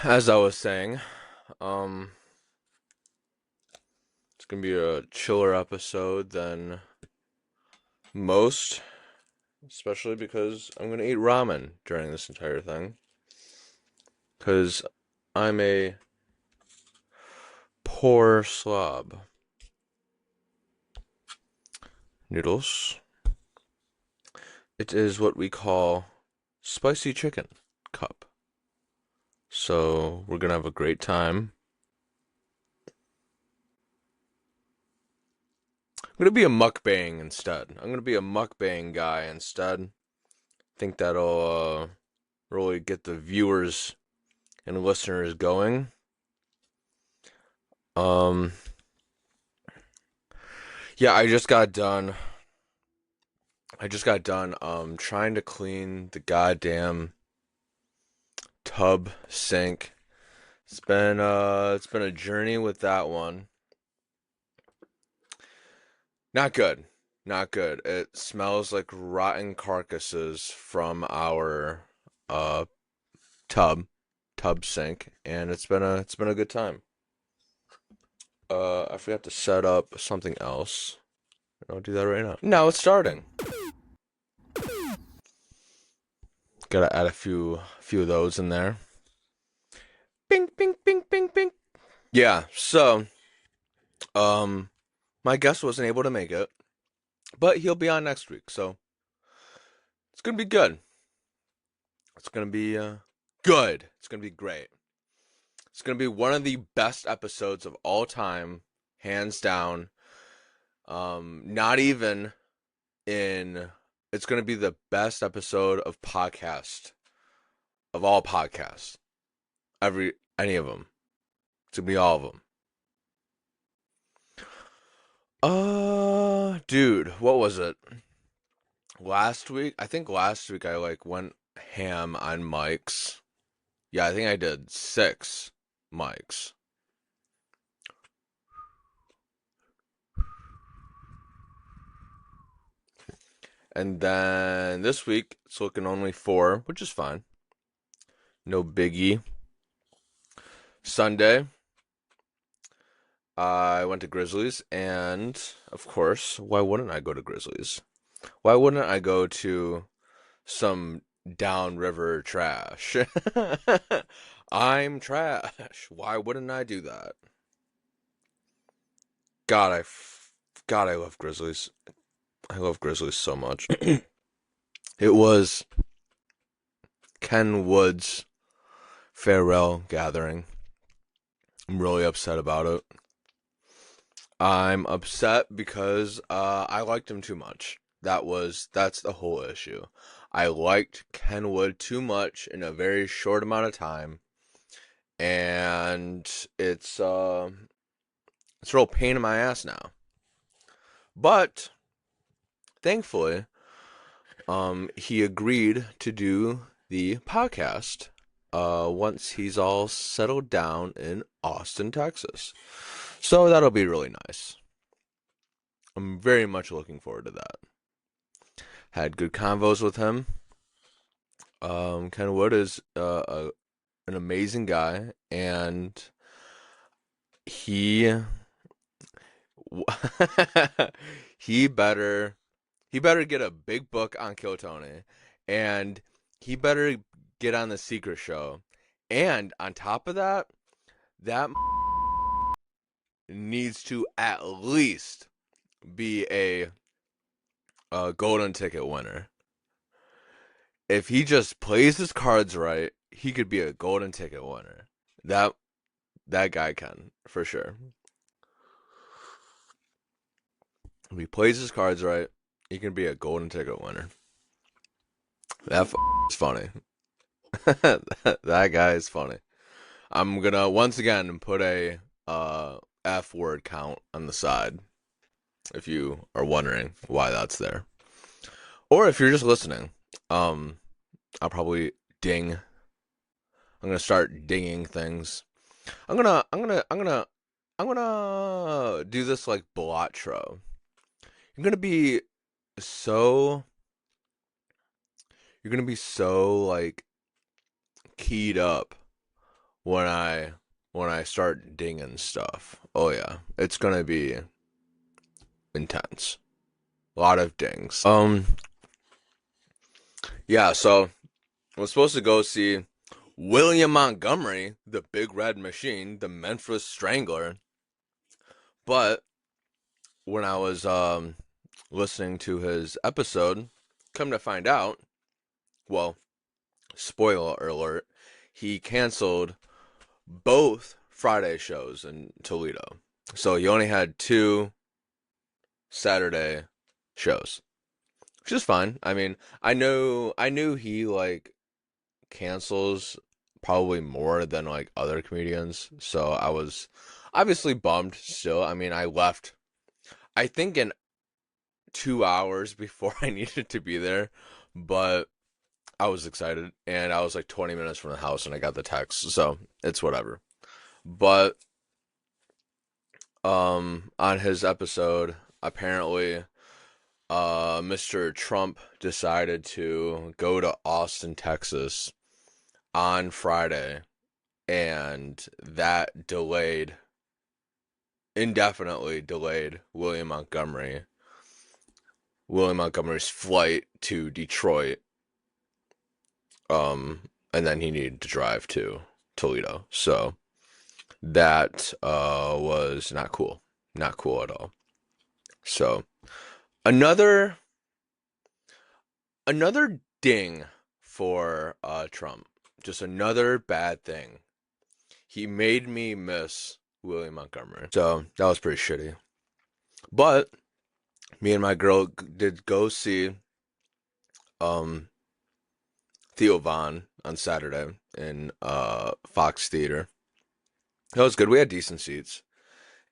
As I was saying, it's gonna be a chiller episode than most, especially because I'm gonna eat ramen during this entire thing. Because I'm a poor slob. Noodles. It is what we call spicy chicken cup. So we're gonna have a great time. I'm gonna be a mukbang instead. I'm gonna be a mukbang guy instead. Think that'll really get the viewers and listeners going. Um, yeah, I just got done trying to clean the goddamn tub sink. It's been a journey with that one. Not good. Not good. It smells like rotten carcasses from our uh tub sink, and it's been a good time. I forgot to set up something else. I'll do that right now. Now it's starting. Gotta add a few of those in there. Bing, bing, bing, bing, bing. Yeah, so um my guest wasn't able to make it, but he'll be on next week, so it's gonna be good. It's gonna be good. It's gonna be great. It's gonna be one of the best episodes of all time, hands down. Not even in. It's gonna be the best episode of podcast of all podcasts. Any of them. It's gonna be all of them. Dude, what was it? Last week? I think last week I like went ham on mics. Yeah, I think I did 6 mics. And then this week it's looking only 4, which is fine. No biggie. Sunday, I went to Grizzlies, and of course, why wouldn't I go to Grizzlies? Why wouldn't I go to some downriver trash? I'm trash. Why wouldn't I do that? God, God, I love Grizzlies. I love Grizzlies so much. It was Ken Wood's farewell gathering. I'm really upset about it. I'm upset because I liked him too much. That's the whole issue. I liked Ken Wood too much in a very short amount of time, and it's a real pain in my ass now. But thankfully, he agreed to do the podcast once he's all settled down in Austin, Texas. So that'll be really nice. I'm very much looking forward to that. Had good convos with him. Ken Wood is an amazing guy, and he he better get a big book on Kill Tony, and he better get on the Secret Show. And on top of that, that needs to at least be a golden ticket winner. If he just plays his cards right, he could be a golden ticket winner. That guy can, for sure. If he plays his cards right, he can be a golden ticket winner. That is funny. That guy is funny. I'm gonna once again put a F word count on the side, if you are wondering why that's there, or if you're just listening. I'll probably ding I'm gonna start dinging things. I'm gonna do this like Balatro. You're gonna be so, you're gonna be so like keyed up when I start dinging stuff. Oh yeah, it's gonna be intense. A lot of dings. Yeah. So I was supposed to go see William Montgomery, the Big Red Machine, the Memphis Strangler, but when I was listening to his episode, come to find out, well, spoiler alert, he canceled both Friday shows in Toledo. So he only had 2 Saturday shows, which is fine. I mean, I knew he like cancels probably more than like other comedians, so I was obviously bummed still. I mean, I left I think in 2 hours before I needed to be there, but I was excited and I was like 20 minutes from the house and I got the text, so it's whatever. But on his episode, apparently Mr. Trump decided to go to Austin, Texas on Friday, and that indefinitely delayed William Montgomery's flight to Detroit, and then he needed to drive to Toledo. So that was not cool. Not cool at all. So another another ding for Trump. Just another bad thing. He made me miss William Montgomery. So that was pretty shitty. But me and my girl did go see um Theo on Saturday in Fox Theater. That was good. We had decent seats.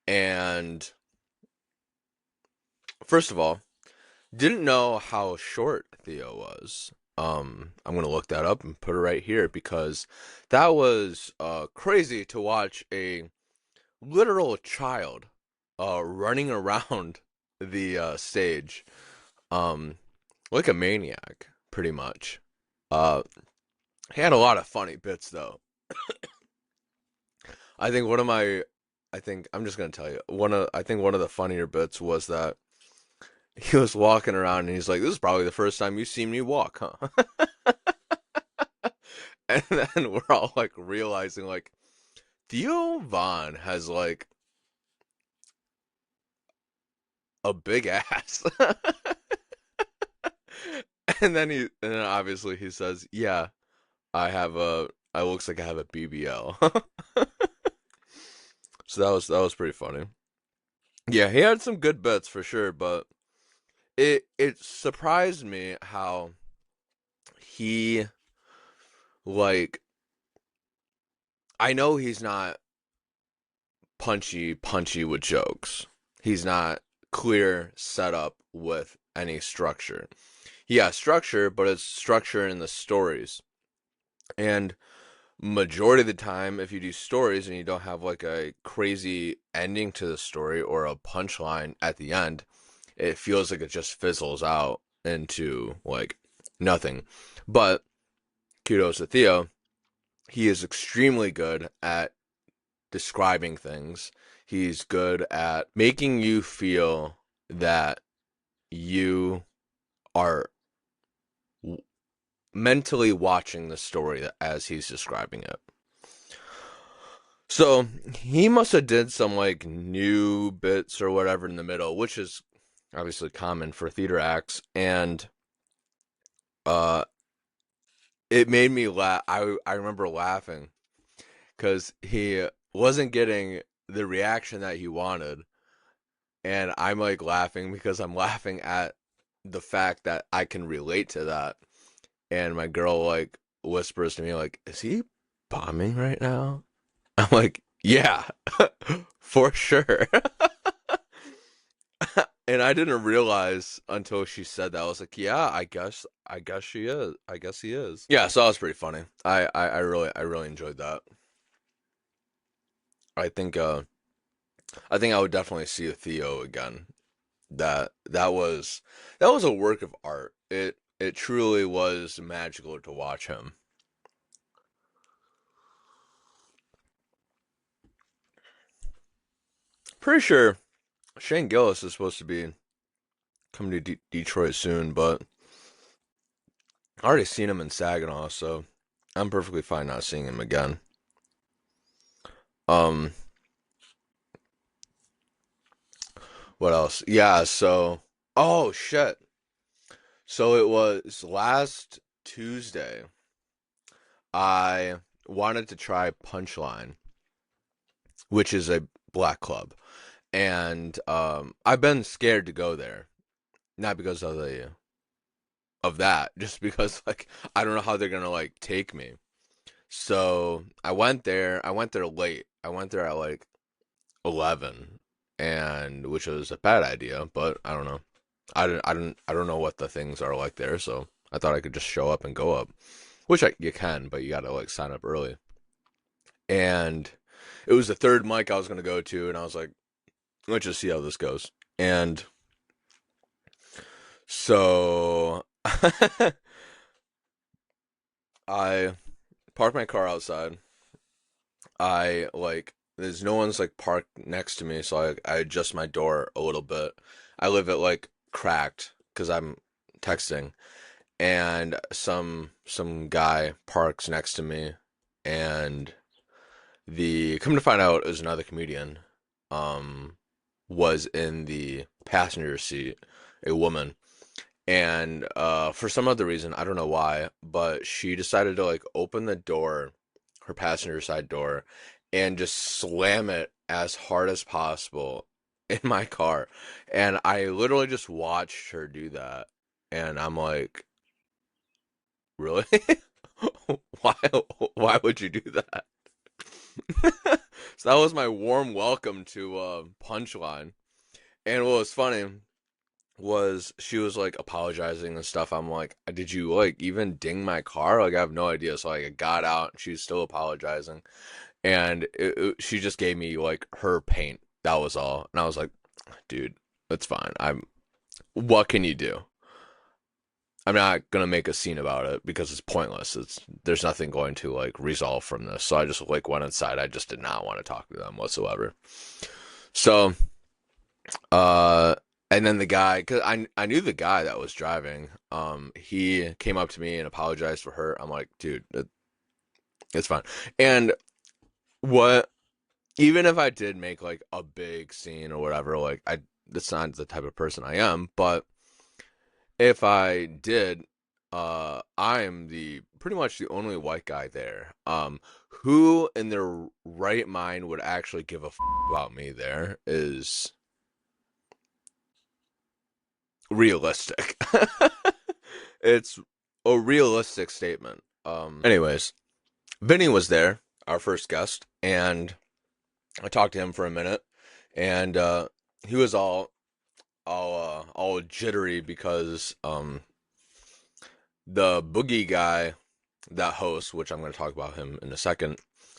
And first of all, didn't know how short Theo was. I'm gonna look that up and put it right here because that was crazy to watch a literal child running around the stage like a maniac, pretty much. Uh, he had a lot of funny bits though. I think one of my, I think I'm just gonna tell you I think one of the funnier bits was that he was walking around and he's like, "This is probably the first time you've seen me walk, huh?" And then we're all like realizing like Theo Von has like a big ass. And then obviously he says, "Yeah, I looks like I have a BBL." So that was pretty funny. Yeah, he had some good bits for sure, but it surprised me how he like I know he's not punchy with jokes. He's not clear set up with any structure. He has structure, but it's structure in the stories. And majority of the time, if you do stories and you don't have like a crazy ending to the story or a punchline at the end, it feels like it just fizzles out into like nothing. But kudos to Theo. He is extremely good at describing things. He's good at making you feel that you are mentally watching the story as he's describing it. So he must have did some like new bits or whatever in the middle, which is obviously common for theater acts, and uh, it made me laugh. I remember laughing because he wasn't getting the reaction that he wanted, and I'm like laughing because I'm laughing at the fact that I can relate to that. And my girl like whispers to me like, "Is he bombing right now?" I'm like, "Yeah, for sure." And I didn't realize until she said that. I was like, yeah, I guess she is. I guess he is. Yeah, so that was pretty funny. I really enjoyed that. I think I think I would definitely see a Theo again. That was a work of art. It truly was magical to watch him. Pretty sure Shane Gillis is supposed to be coming to Detroit soon, but I already seen him in Saginaw, so I'm perfectly fine not seeing him again. Um, what else? Yeah, so oh shit. So it was last Tuesday. I wanted to try Punchline, which is a black club, and I've been scared to go there, not because of that, just because like I don't know how they're gonna like take me. So I went there. I went there late. I went there at like 11, and which was a bad idea, but I don't know. I don't know what the things are like there, so I thought I could just show up and go up, which you can, but you gotta like sign up early. And it was the third mic I was gonna go to, and I was like, let's just see how this goes. And so I parked my car outside. I like there's no one's like parked next to me, so I adjust my door a little bit. I live at like cracked because I'm texting, and some guy parks next to me, and the come to find out is another comedian, um, was in the passenger seat, a woman, and for some other reason I don't know why, but she decided to like open the door, her passenger side door, and just slam it as hard as possible in my car, and I literally just watched her do that, and I'm like, really? why why would you do that? So that was my warm welcome to Punchline. And what was funny was she was like apologizing and stuff. I'm like, did you like even ding my car? Like I have no idea. So like I got out. She's still apologizing, and she just gave me like her paint. That was all. And I was like, dude, that's fine. I'm. What can you do? I'm not gonna make a scene about it because it's pointless. There's nothing going to like resolve from this. So I just like went inside. I just did not want to talk to them whatsoever. So uh and then the guy, cause I knew the guy that was driving. He came up to me and apologized for her. I'm like, dude, it's fine. And what even if I did make like a big scene or whatever, like that's not the type of person I am, but if I did, I'm the pretty much the only white guy there. Who in their right mind would actually give a about me there is realistic. It's a realistic statement. Anyways, Vinny was there, our first guest, and I talked to him for a minute, and he was all jittery because the boogie guy that hosts, which I'm going to talk about him in a second,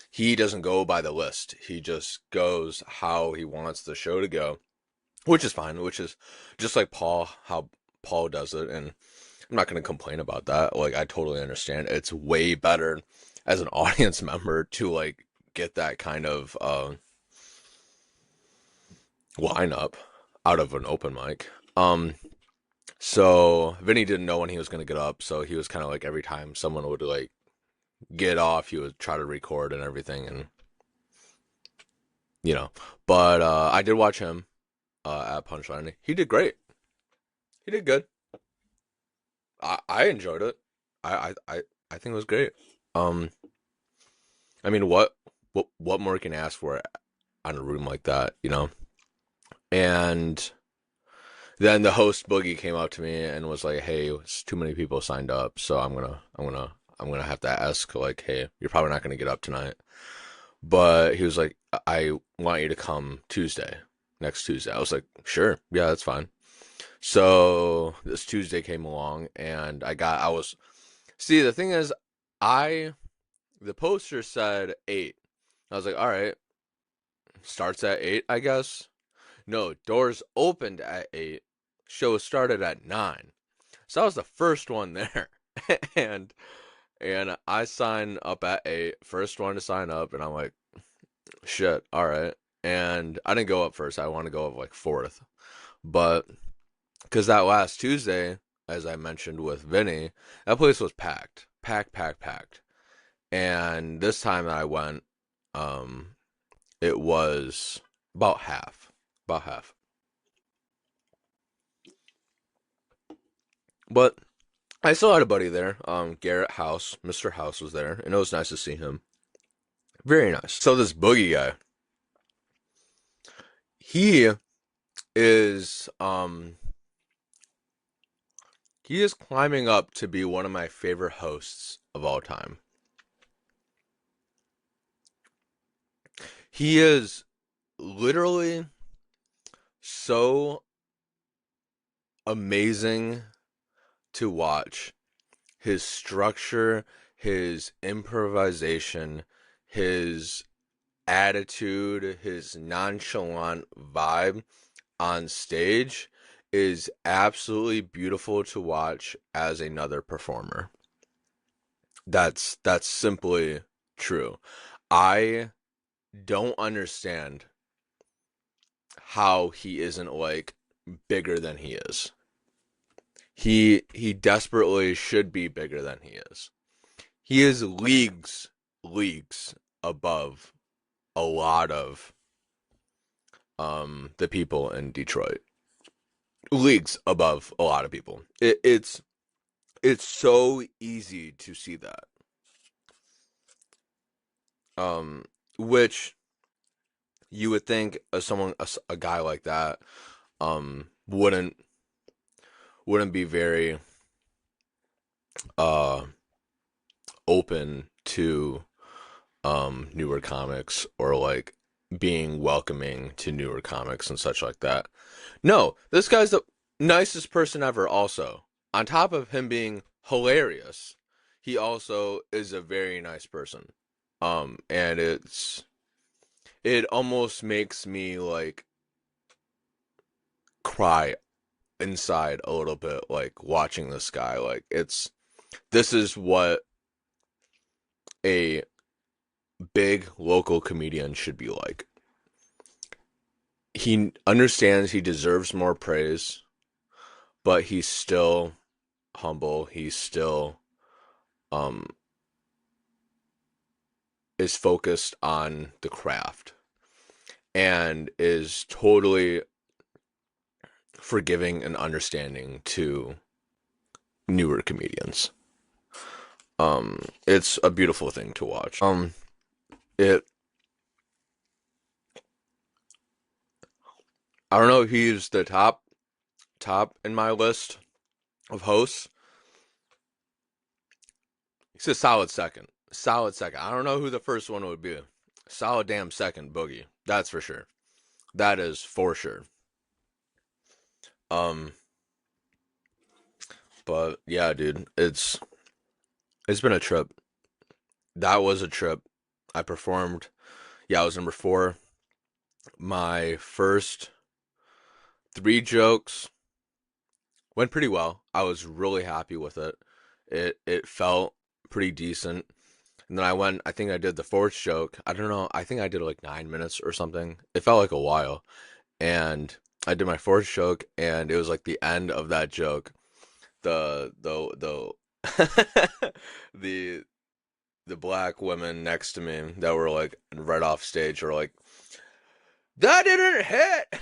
he doesn't go by the list. He just goes how he wants the show to go, which is fine, which is just like Paul, how Paul does it. And I'm not going to complain about that. Like, I totally understand. It's way better as an audience member to like get that kind of lineup out of an open mic. So Vinny didn't know when he was going to get up. So he was kind of like every time someone would like get off, he would try to record and everything, and you know. But I did watch him at Punchline. He did great. He did good. I enjoyed it. I think it was great. Um, I mean, what more can you ask for on a room like that, you know? And then the host Boogie came up to me and was like, "Hey, it's too many people signed up, so I'm gonna have to ask like, hey, you're probably not gonna get up tonight." But he was like, "I want you to come Tuesday, next Tuesday." I was like, "Sure, yeah, that's fine." So this Tuesday came along, and see, the thing is, the poster said 8. I was like, all right, starts at 8, I guess. No, doors opened at 8. Show started at 9. So I was the first one there. and and I signed up at 8, first one to sign up, and I'm like, shit, all right. And I didn't go up first. I want to go up like fourth. But because that last Tuesday, as I mentioned with Vinny, that place was packed. Packed, packed, packed. And this time that I went, um, it was about half. About half. But I still had a buddy there, Garrett House. Mr. House was there, and it was nice to see him. Very nice. So this Boogie guy, he is he is climbing up to be one of my favorite hosts of all time. He is literally so amazing to watch. His structure, his improvisation, his attitude, his nonchalant vibe on stage is absolutely beautiful to watch as another performer. That's simply true. I don't understand how he isn't like bigger than he is. He desperately should be bigger than he is. He is leagues above a lot of the people in Detroit. Leagues above a lot of people. It's so easy to see that. Um which you would think a guy like that wouldn't be very uh open to newer comics, or like being welcoming to newer comics and such like that. No, this guy's the nicest person ever also. On top of him being hilarious, he also is a very nice person. And it almost makes me like cry inside a little bit, like watching this guy. Like this is what a big local comedian should be like. He understands he deserves more praise, but he's still humble. He's still um is focused on the craft, and is totally forgiving and understanding to newer comedians. It's a beautiful thing to watch. It I don't know if he's the top in my list of hosts. He's a solid second. Solid second. I don't know who the first one would be. Solid damn second, Boogie. That's for sure. That is for sure. Um, but yeah, dude, it's been a trip. That was a trip. I performed. Yeah, I was number 4. My first 3 jokes went pretty well. I was really happy with it. It felt pretty decent. And then I think I did the 4th joke. I don't know. I think I did like 9 minutes or something. It felt like a while. And I did my 4th joke, and it was like the end of that joke. The the the black women next to me that were like right off stage were like, that didn't hit.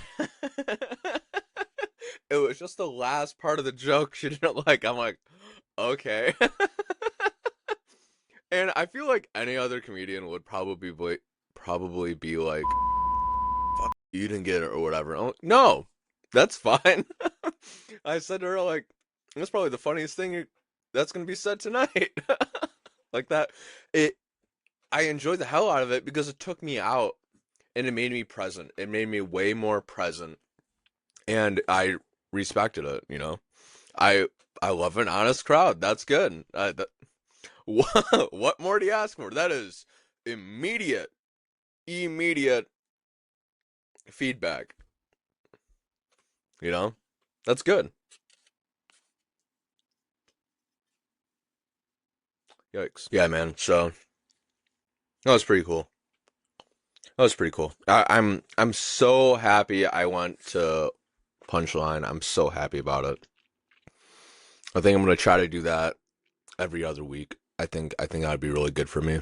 It was just the last part of the joke she didn't like. I'm like, okay. And I feel like any other comedian would probably be like, fuck, you didn't get it or whatever. I'm like, no, that's fine. I said to her, like, that's probably the funniest thing that's gonna be said tonight. Like that. It I enjoyed the hell out of it because it took me out, and it made me present. It made me way more present. And respected it, you know. I I love an honest crowd. That's good. What more do you ask for? That is immediate feedback, you know? That's good. Yikes. Yeah, man. So, that was pretty cool. That was pretty cool. I'm so happy I went to Punchline. I'm so happy about it. I think I'm gonna try to do that every other week. I think that'd be really good for me.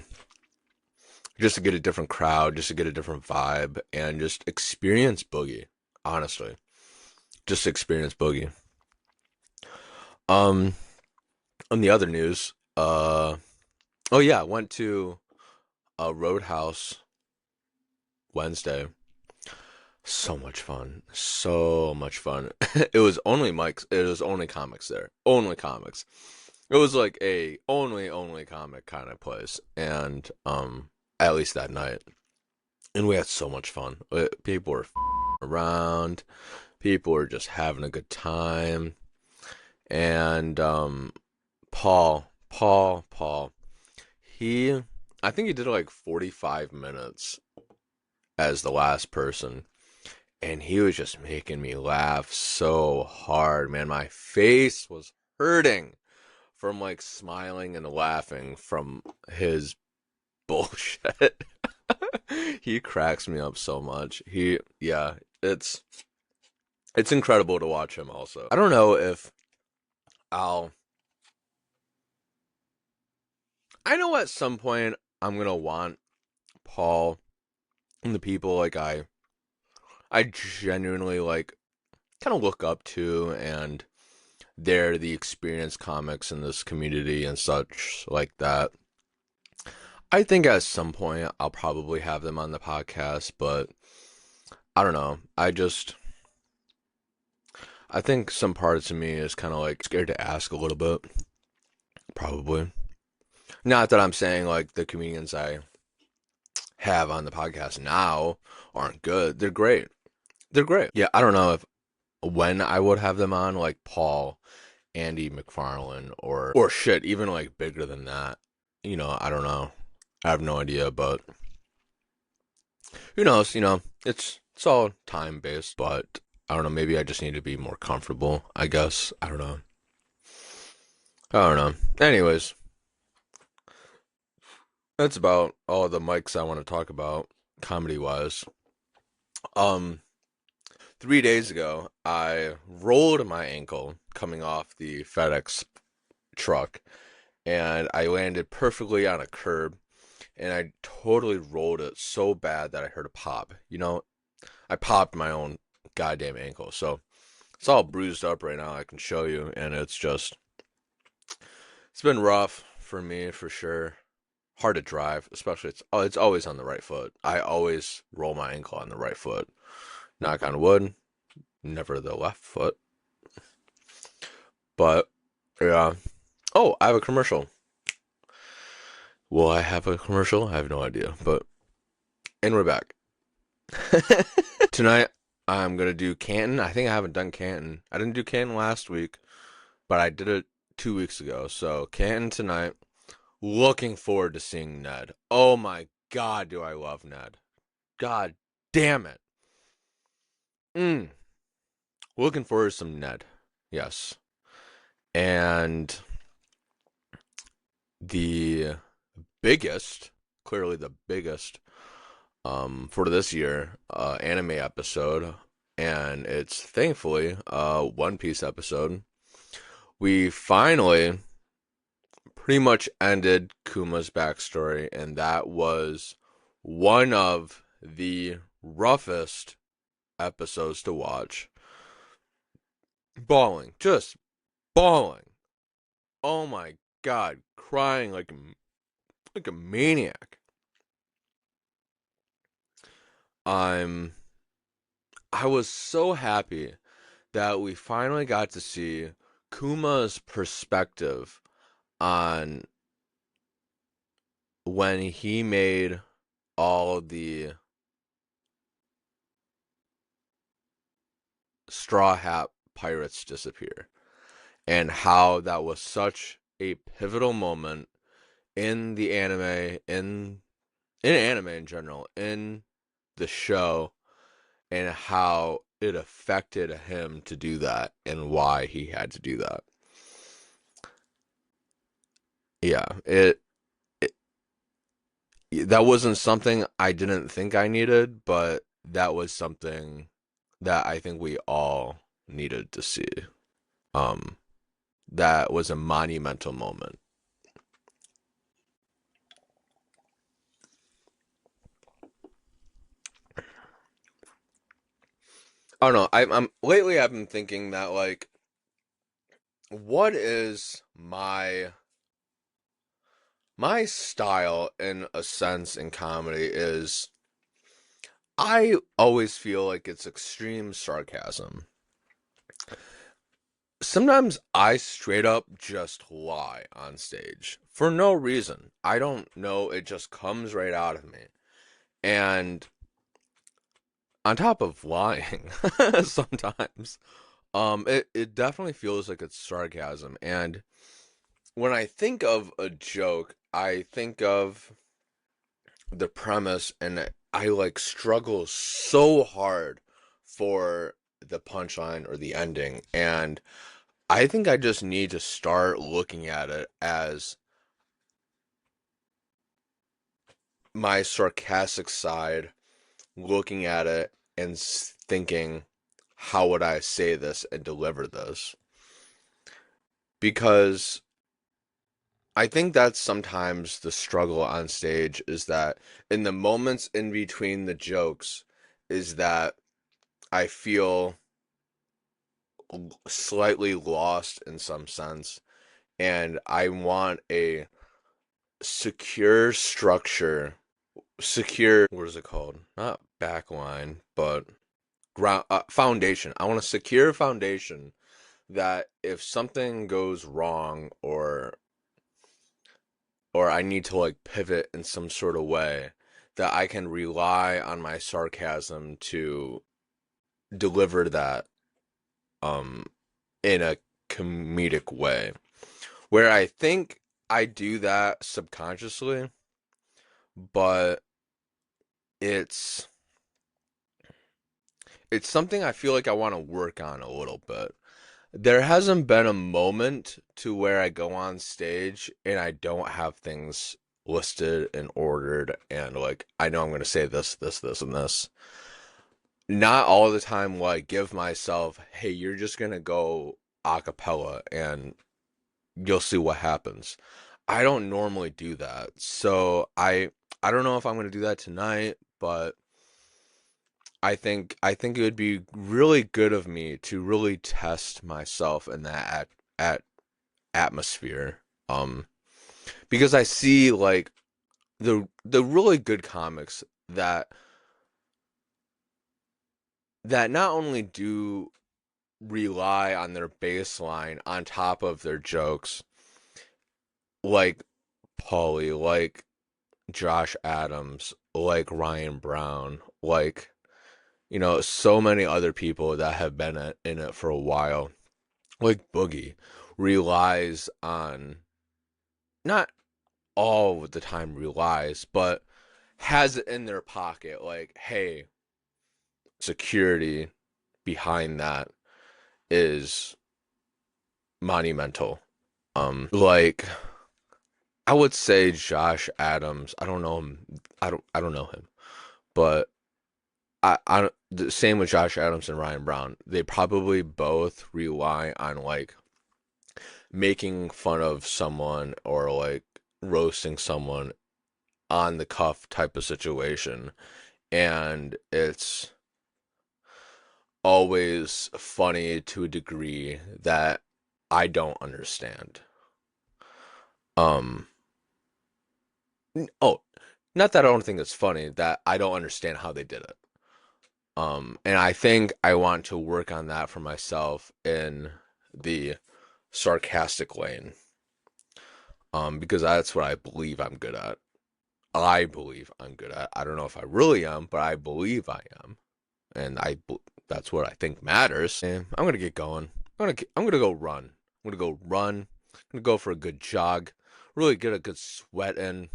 Just to get a different crowd, just to get a different vibe, and just experience Boogie. Honestly, just experience Boogie. Um, on the other news, oh yeah, I went to a Roadhouse Wednesday. So much fun. So much fun. It was only mics. It was only comics there. Only comics. It was like a only comic kind of place. And at least that night. And we had so much fun. People were around. People were just having a good time. And Paul, he I think he did like 45 minutes as the last person. And he was just making me laugh so hard, man. My face was hurting from like smiling and laughing from his bullshit. He cracks me up so much. Yeah, it's incredible to watch him also. I don't know if I'll I know at some point I'm gonna want Paul and the people like I genuinely like kind of look up to, and they're the experienced comics in this community and such like that. I think at some point I'll probably have them on the podcast, but I don't know. I think some parts of me is kind of like scared to ask a little bit. Probably. Not that I'm saying like the comedians I have on the podcast now aren't good. They're great. They're great. Yeah, I don't know if when I would have them on, like Paul, Andy McFarlane, or shit, even like bigger than that. I don't know. I have no idea, but who knows? It's all time based, but I don't know. Maybe I just need to be more comfortable. I guess I don't know. I don't know. Anyways, that's about all the mics I want to talk about comedy wise. Um, 3 days ago, I rolled my ankle coming off the FedEx truck, and I landed perfectly on a curb, and I totally rolled it so bad that I heard a pop. I popped my own goddamn ankle, so it's all bruised up right now. I can show you, and it's been rough for me for sure. Hard to drive, especially it's always on the right foot. I always roll my ankle on the right foot. Knock on wood, never the left foot. But yeah. Oh, I have a commercial. Will I have a commercial? I have no idea. And we're back. Tonight I'm gonna do Canton. I think I haven't done Canton. I didn't do Canton last week, but I did it 2 weeks ago. So Canton tonight. Looking forward to seeing Ned. Oh my God, do I love Ned. God damn it. Mm. Looking forward to some Ned. Yes. And the biggest, clearly the biggest, for this year, anime episode, and it's thankfully a One Piece episode. We finally pretty much ended Kuma's backstory, and that was one of the roughest episodes to watch. Bawling, just bawling. Oh my God, crying like a maniac. I'm I was so happy that we finally got to see Kuma's perspective on when he made all the Straw Hat pirates disappear, and how that was such a pivotal moment in the anime, in anime in general, in the show, and how it affected him to do that and why he had to do that. Yeah, it that wasn't something I didn't think I needed, but that was something that I think we all needed to see. Um, that was a monumental moment. I don't know. I'm lately I've been thinking that like, what is my style in a sense in comedy is I always feel like it's extreme sarcasm. Sometimes I straight up just lie on stage for no reason. I don't know, it just comes right out of me. And on top of lying, sometimes, it definitely feels like it's sarcasm. And when I think of a joke, I think of the premise, and I like struggle so hard for the punchline or the ending. And I think I just need to start looking at it as my sarcastic side, looking at it and thinking, how would I say this and deliver this? Because I think that's sometimes the struggle on stage, is that in the moments in between the jokes, is that I feel slightly lost in some sense, and I want a secure structure, secure, what is it called? Not backline, but ground, foundation. I want a secure foundation that if something goes wrong, or I need to like pivot in some sort of way, that I can rely on my sarcasm to deliver that um in a comedic way. Where I think I do that subconsciously, but it's it's something I feel like I want to work on a little bit. There hasn't been a moment to where I go on stage and I don't have things listed and ordered, and like I know I'm going to say this, this, this, and this. Not all the time will I give myself, hey, you're just going to go a cappella and you'll see what happens. I don't normally do that. So I don't know if I'm going to do that tonight, but I think it would be really good of me to really test myself in that at atmosphere. Um, because I see like the really good comics that not only do rely on their baseline on top of their jokes, like Paulie, like Josh Adams, like Ryan Brown, like so many other people that have been in it for a while, like Boogie, relies on, not all the time relies, but has it in their pocket, like, hey, security behind that is monumental. Like I would say Josh Adams. I don't know him. I don't know him, but I the same with Josh Adams and Ryan Brown. They probably both rely on like making fun of someone or like roasting someone on the cuff type of situation, and it's always funny to a degree that I don't understand. Um, oh, not that I don't think it's funny, that I don't understand how they did it. And I think I want to work on that for myself in the sarcastic lane. Because that's what I believe I'm good at. I believe I'm good at. I don't know if I really am, but I believe I am, and That's what I think matters. And I'm gonna get going. I'm gonna go run. I'm gonna go run. I'm gonna go for a good jog. Really get a good sweat in.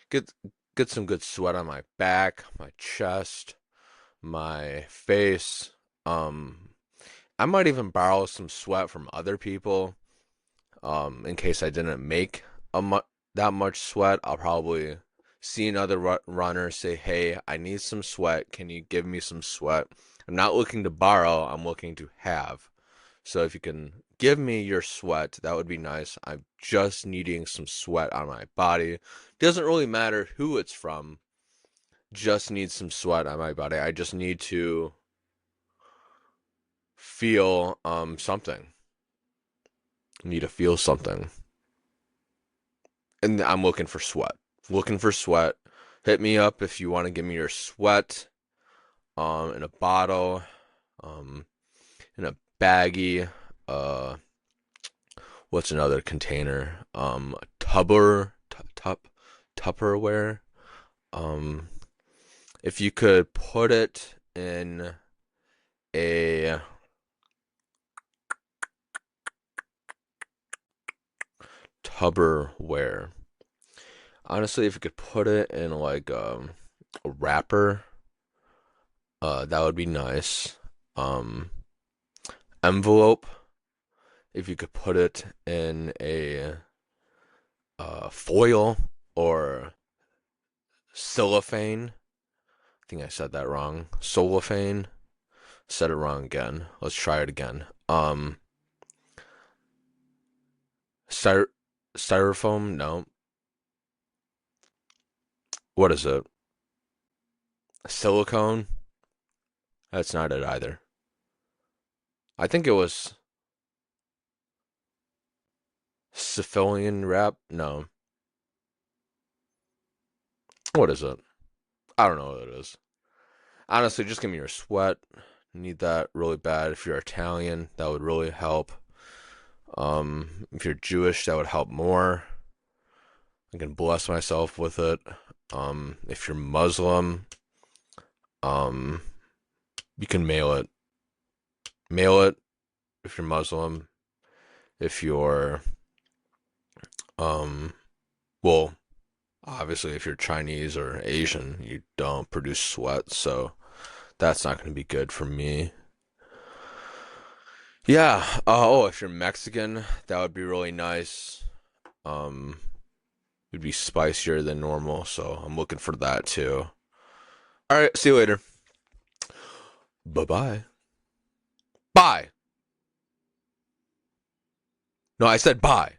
Get get some good sweat on my back, my chest, my face. Um, I might even borrow some sweat from other people. In case I didn't make that much sweat, I'll probably see another runner, say, "Hey, I need some sweat. Can you give me some sweat?" I'm not looking to borrow. I'm looking to have. So if you can give me your sweat, that would be nice. I'm just needing some sweat on my body. Doesn't really matter who it's from. Just need some sweat on my body. I just need to feel something. Need to feel something. And I'm looking for sweat. Looking for sweat. Hit me up if you want to give me your sweat in a bottle, um in a baggie, what's another container? A Tupperware. Um, if you could put it in a Tupperware. Honestly, if you could put it in like a wrapper, that would be nice. Um, Envelope. If you could put it in a foil or cellophane. I think I said that wrong. Cellophane. Said it wrong again. Let's try it again. Styr Styrofoam? No. What is it? Silicone? That's not it either. I think it was Cephalian wrap. No. What is it? I don't know what it is. Honestly, just give me your sweat. Need that really bad. If you're Italian, that would really help. If you're Jewish, that would help more. I can bless myself with it. If you're Muslim, um, you can mail it. Mail it if you're Muslim. If you're, um, well, obviously, if you're Chinese or Asian, you don't produce sweat, so that's not going to be good for me. Yeah. Oh, if you're Mexican, that would be really nice. Um, it'd be spicier than normal, so I'm looking for that too. All right. See you later. Bye bye. Bye. No, I said bye.